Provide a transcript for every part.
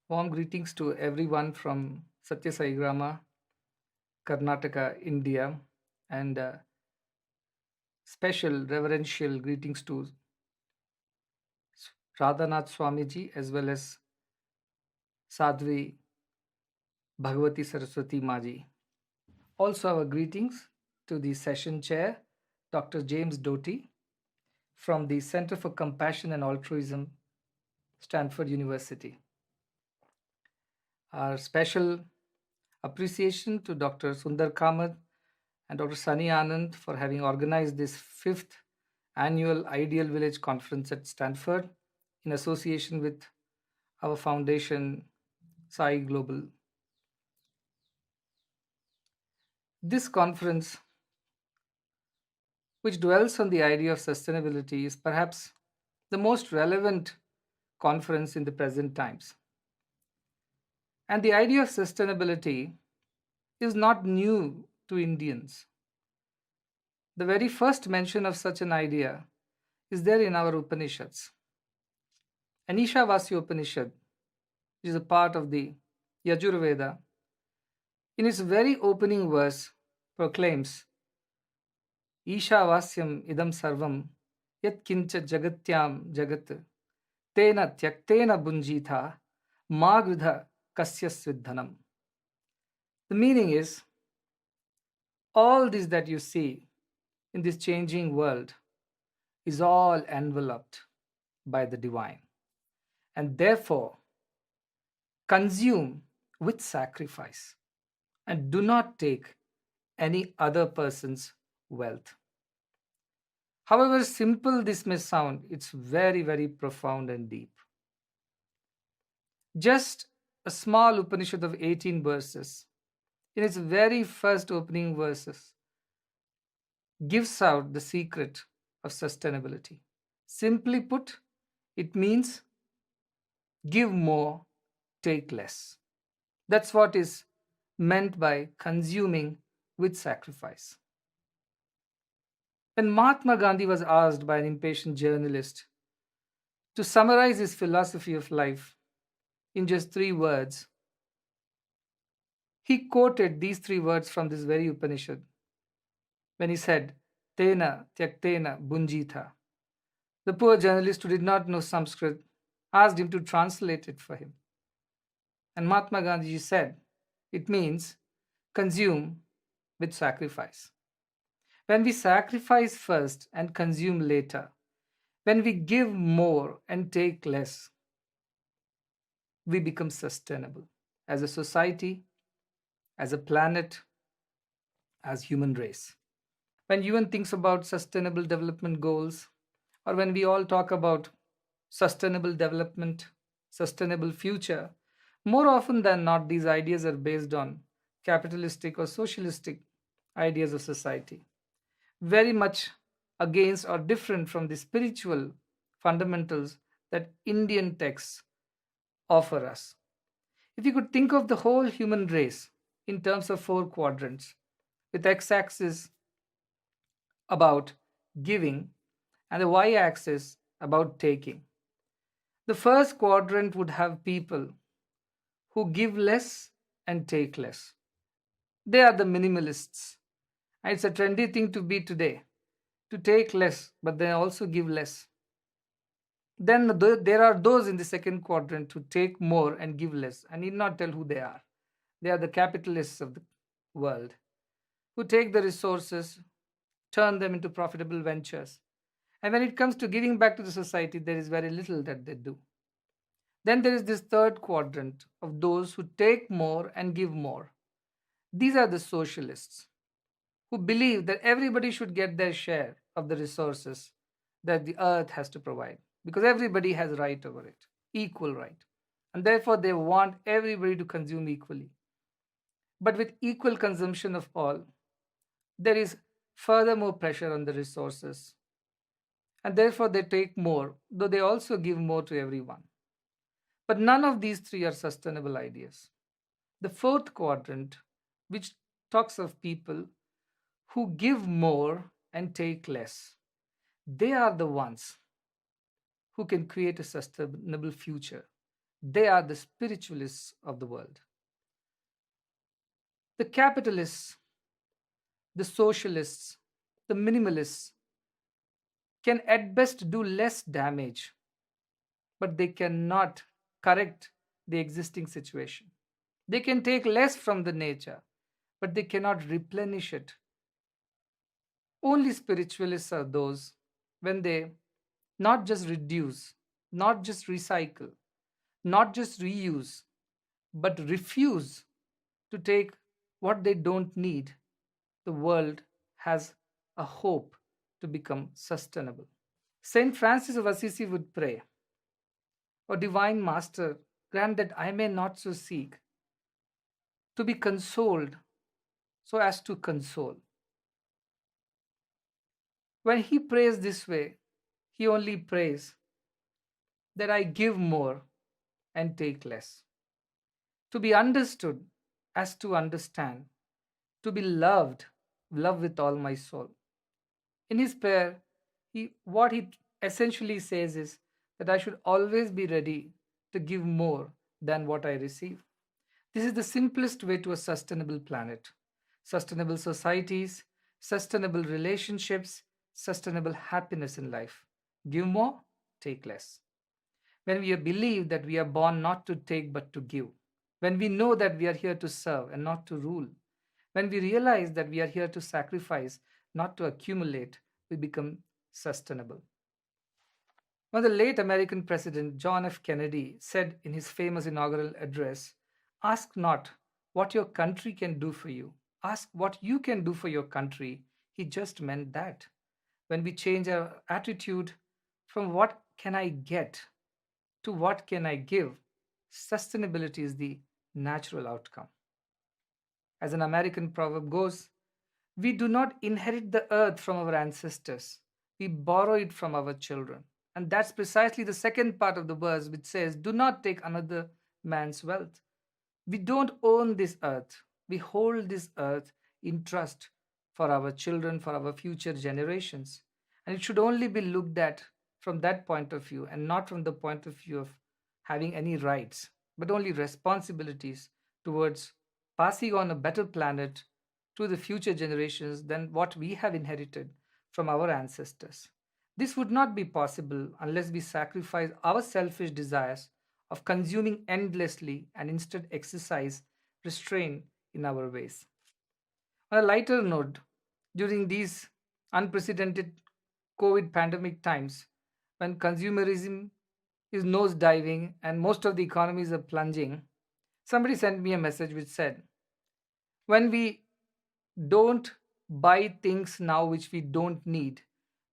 Warm greetings to everyone from Sathya Grama, Karnataka, India, and special reverential greetings to Radhanath Swamiji as well as Sadhvi Bhagavati Saraswati Maji. Also, our greetings to the session chair, Dr. James Doty, from the Center for Compassion and Altruism, Stanford University. Our special appreciation to Dr. Sundar Kamath and Dr. Sunny Anand for having organized this fifth annual Ideal Village Conference at Stanford in association with our foundation, Sai Global. This conference, which dwells on the idea of sustainability, is perhaps the most relevant conference in the present times. And the idea of sustainability is not new to Indians. The very first mention of such an idea is there in our Upanishads. An Ishavasya Upanishad, which is a part of the Yajurveda, in its very opening verse proclaims Ishavasyam idam sarvam yat kincha jagatyam jagat tena tyaktena bunjitha magridha kasyasvidhanam. The meaning is, all this that you see in this changing world is all enveloped by the divine, and therefore consume with sacrifice and do not take any other person's wealth. However simple this may sound, it's very, very profound and deep. Just a small Upanishad of 18 verses, in its very first opening verses, gives out the secret of sustainability. Simply put, it means give more, take less. That's what is meant by consuming with sacrifice. When Mahatma Gandhi was asked by an impatient journalist to summarize his philosophy of life in just 3 words, he quoted these 3 words from this very Upanishad when he said, Tena tyaktena bunjitha. The poor journalist who did not know Sanskrit asked him to translate it for him. And Mahatma Gandhi said, it means consume with sacrifice. When we sacrifice first and consume later, when we give more and take less, we become sustainable as a society, as a planet, as human race. When UN thinks about sustainable development goals, or when we all talk about sustainable development, sustainable future, more often than not, these ideas are based on capitalistic or socialistic ideas of society, very much against or different from the spiritual fundamentals that Indian texts offer us. If you could think of the whole human race in terms of 4 quadrants, with x-axis about giving and the y-axis about taking, the first quadrant would have people who give less and take less. They are the minimalists. And it's a trendy thing to be today, to take less, but they also give less. Then there are those in the second quadrant who take more and give less. I need not tell who they are. They are the capitalists of the world, who take the resources, turn them into profitable ventures. And when it comes to giving back to the society, there is very little that they do. Then there is this third quadrant of those who take more and give more. These are the socialists who believe that everybody should get their share of the resources that the earth has to provide, because everybody has right over it, equal right. And therefore they want everybody to consume equally. But with equal consumption of all, there is furthermore pressure on the resources. And therefore they take more, though they also give more to everyone. But none of these 3 are sustainable ideas. The fourth quadrant, which talks of people who give more and take less, they are the ones who can create a sustainable future. They are the spiritualists of the world. The capitalists, the socialists, the minimalists can at best do less damage, but they cannot correct the existing situation. They can take less from the nature, but they cannot replenish it. Only spiritualists are those when they not just reduce, not just recycle, not just reuse, but refuse to take what they don't need. The world has a hope to become sustainable. Saint Francis of Assisi would pray, O Divine Master, grant that I may not so seek to be consoled so as to console. When he prays this way, he only prays that I give more and take less. To be understood as to understand, to be loved, love with all my soul. In his prayer, what he essentially says is that I should always be ready to give more than what I receive. This is the simplest way to a sustainable planet, sustainable societies, sustainable relationships, sustainable happiness in life. Give more, take less. When we believe that we are born not to take but to give, when we know that we are here to serve and not to rule, when we realize that we are here to sacrifice, not to accumulate, we become sustainable. Now, the late American President John F. Kennedy said in his famous inaugural address, ask not what your country can do for you, ask what you can do for your country. He just meant that. When we change our attitude from what can I get to what can I give, sustainability is the natural outcome. As an American proverb goes, we do not inherit the earth from our ancestors, we borrow it from our children. And that's precisely the second part of the verse, which says, do not take another man's wealth. We don't own this earth, we hold this earth in trust for our children, for our future generations. And it should only be looked at from that point of view and not from the point of view of having any rights, but only responsibilities towards passing on a better planet to the future generations than what we have inherited from our ancestors. This would not be possible unless we sacrifice our selfish desires of consuming endlessly and instead exercise restraint in our ways. On a lighter note, during these unprecedented COVID pandemic times, when consumerism is nosediving and most of the economies are plunging, somebody sent me a message which said, when we don't buy things now which we don't need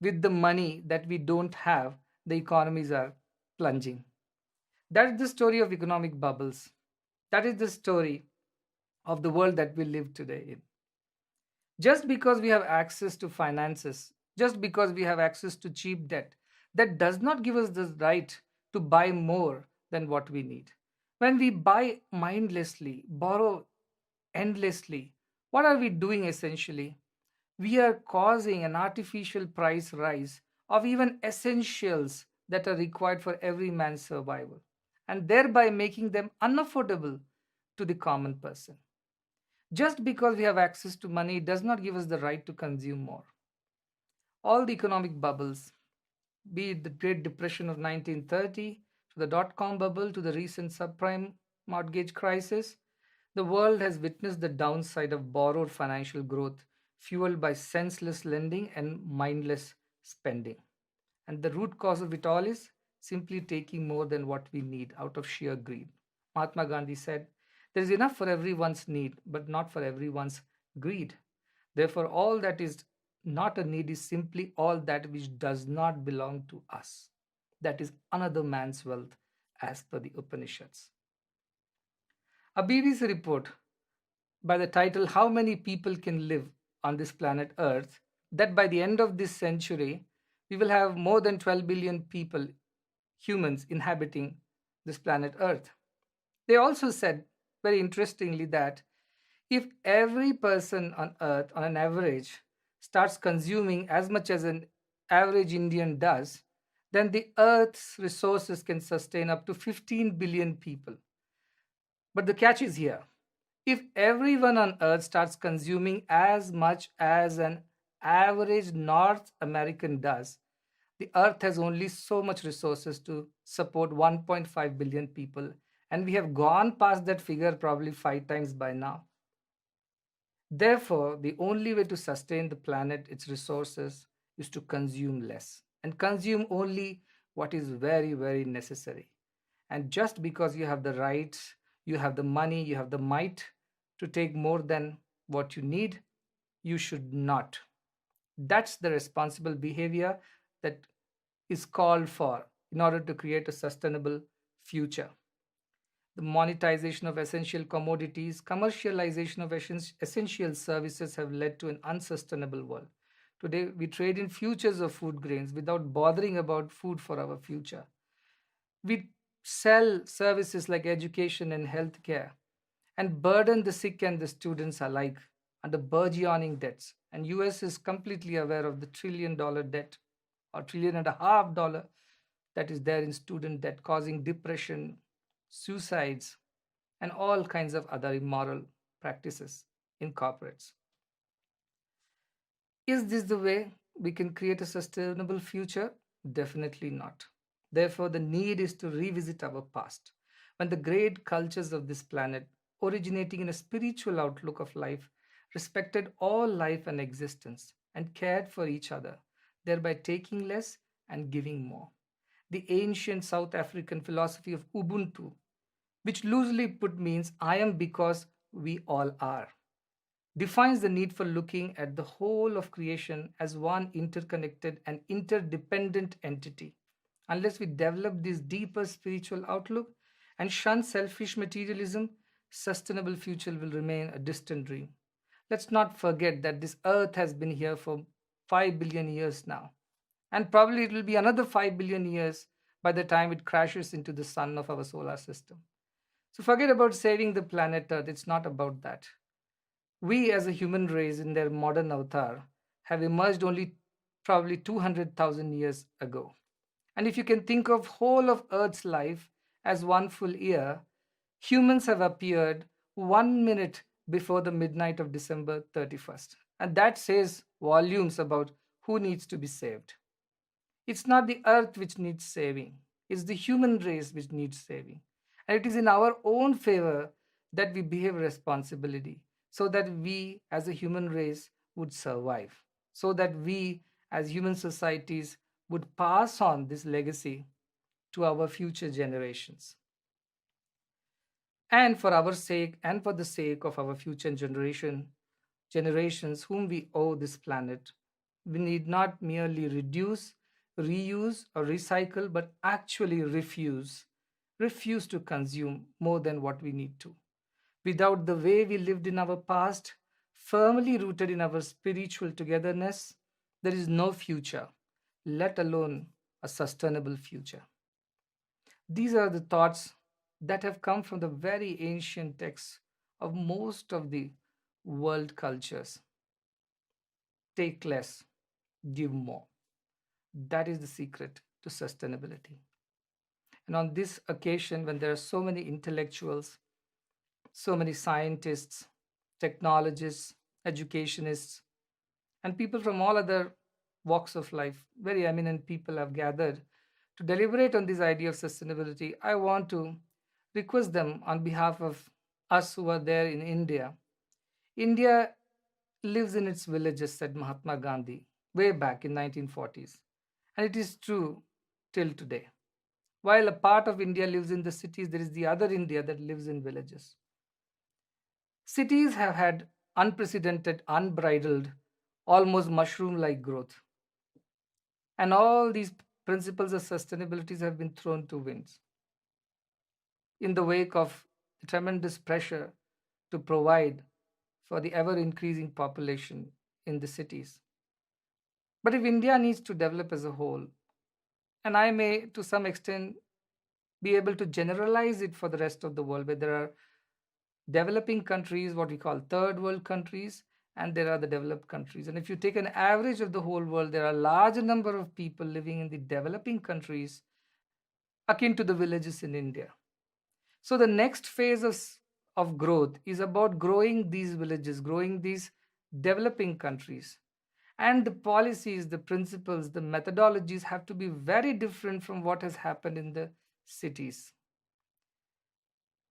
with the money that we don't have, the economies are plunging. That is the story of economic bubbles. That is the story of the world that we live today in. Just because we have access to finances, just because we have access to cheap debt, that does not give us the right to buy more than what we need. When we buy mindlessly, borrow endlessly, what are we doing essentially? We are causing an artificial price rise of even essentials that are required for every man's survival, and thereby making them unaffordable to the common person. Just because we have access to money does not give us the right to consume more. All the economic bubbles, be it the Great Depression of 1930, to the dot-com bubble, to the recent subprime mortgage crisis, the world has witnessed the downside of borrowed financial growth fueled by senseless lending and mindless spending. And the root cause of it all is simply taking more than what we need out of sheer greed. Mahatma Gandhi said, there is enough for everyone's need, but not for everyone's greed. Therefore, all that is not a need is simply all that which does not belong to us. That is another man's wealth, as per the Upanishads. A BBC report by the title How Many People Can Live on This Planet Earth, that by the end of this century, we will have more than 12 billion people, humans, inhabiting this planet Earth. They also said, very interestingly, that if every person on Earth, on an average, starts consuming as much as an average Indian does, then the Earth's resources can sustain up to 15 billion people. But the catch is here. If everyone on Earth starts consuming as much as an average North American does, the Earth has only so much resources to support 1.5 billion people, and we have gone past that figure probably 5 times by now. Therefore, the only way to sustain the planet, its resources, is to consume less and consume only what is very, very necessary. And just because you have the rights, you have the money, you have the might to take more than what you need, you should not. That's the responsible behavior that is called for in order to create a sustainable future. The monetization of essential commodities, commercialization of essential services have led to an unsustainable world. Today, we trade in futures of food grains without bothering about food for our future. We sell services like education and healthcare and burden the sick and the students alike under burgeoning debts. And US is completely aware of the $1 trillion debt or $1.5 trillion that is there in student debt, causing depression, suicides, and all kinds of other immoral practices in corporates. Is this the way we can create a sustainable future? Definitely not. Therefore, the need is to revisit our past, when the great cultures of this planet, originating in a spiritual outlook of life, respected all life and existence and cared for each other, thereby taking less and giving more. The ancient South African philosophy of Ubuntu, which loosely put means I am because we all are, defines the need for looking at the whole of creation as one interconnected and interdependent entity. Unless we develop this deeper spiritual outlook and shun selfish materialism, sustainable future will remain a distant dream. Let's not forget that this earth has been here for 5 billion years now, and probably it will be another 5 billion years by the time it crashes into the sun of our solar system. So forget about saving the planet Earth, it's not about that. We as a human race in their modern avatar have emerged only probably 200,000 years ago. And if you can think of whole of Earth's life as one full year, humans have appeared 1 minute before the midnight of December 31st. And that says volumes about who needs to be saved. It's not the earth which needs saving, it's the human race which needs saving. And it is in our own favor that we behave responsibility so that we as a human race would survive, so that we as human societies would pass on this legacy to our future generations. And for our sake and for the sake of our future generations whom we owe this planet, we need not merely reduce, reuse, or recycle, but actually refuse to consume more than what we need to. Without the way we lived in our past, firmly rooted in our spiritual togetherness, there is no future, let alone a sustainable future. These are the thoughts that have come from the very ancient texts of most of the world cultures. Take less, give more. That is the secret to sustainability. And on this occasion, when there are so many intellectuals, so many scientists, technologists, educationists, and people from all other walks of life, very eminent people have gathered to deliberate on this idea of sustainability, I want to request them on behalf of us who are there in India. India lives in its villages, said Mahatma Gandhi, way back in 1940s. And it is true till today. While a part of India lives in the cities, there is the other India that lives in villages. Cities have had unprecedented, unbridled, almost mushroom like growth. And all these principles of sustainability have been thrown to winds in the wake of the tremendous pressure to provide for the ever increasing population in the cities. But if India needs to develop as a whole, and I may to some extent be able to generalize it for the rest of the world, where there are developing countries, what we call third world countries, and there are the developed countries. And if you take an average of the whole world, there are a large number of people living in the developing countries akin to the villages in India. So the next phase of growth is about growing these villages, growing these developing countries. And the policies, the principles, the methodologies have to be very different from what has happened in the cities.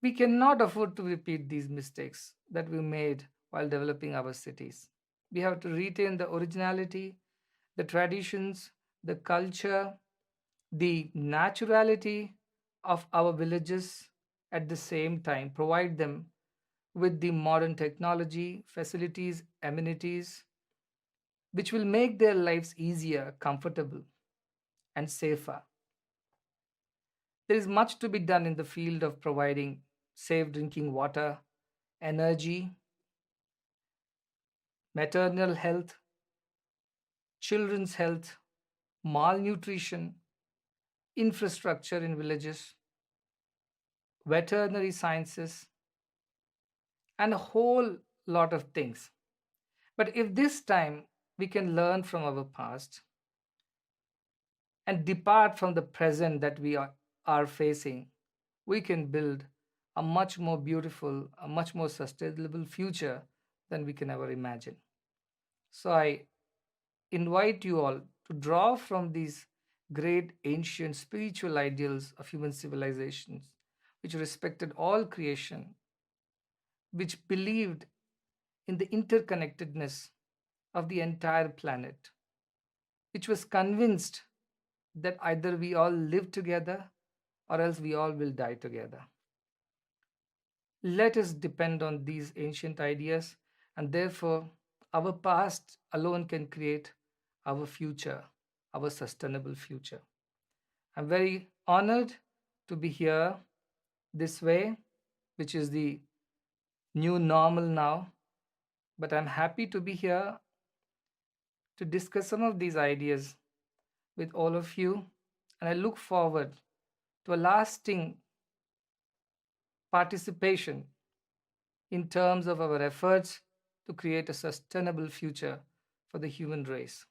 We cannot afford to repeat these mistakes that we made while developing our cities. We have to retain the originality, the traditions, the culture, the naturality of our villages, at the same time provide them with the modern technology, facilities, amenities, which will make their lives easier, comfortable, and safer. There is much to be done in the field of providing safe drinking water, energy, maternal health, children's health, malnutrition, infrastructure in villages, veterinary sciences, and a whole lot of things. But if this time we can learn from our past and depart from the present that are facing, we can build a much more beautiful, a much more sustainable future than we can ever imagine. So I invite you all to draw from these great ancient spiritual ideals of human civilizations, which respected all creation, which believed in the interconnectedness of the entire planet, which was convinced that either we all live together or else we all will die together. Let us depend on these ancient ideas, and therefore, our past alone can create our future, our sustainable future. I'm very honored to be here this way, which is the new normal now, but I'm happy to be here to discuss some of these ideas with all of you, and I look forward to a lasting participation in terms of our efforts to create a sustainable future for the human race.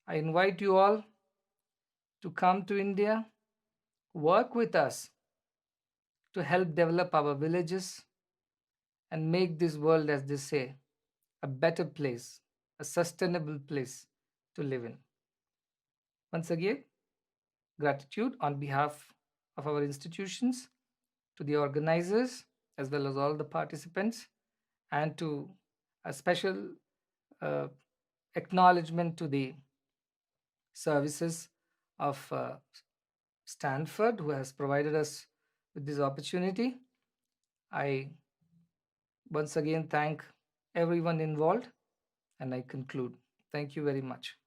I invite you all to come to India, work with us to help develop our villages and make this world, as they say, a better place, a sustainable place to live in. Once again, gratitude on behalf of our institutions to the organizers as well as all the participants, and to a special uh, acknowledgement to the services of Stanford, who has provided us with this opportunity. I once again thank everyone involved, and I conclude. Thank you very much.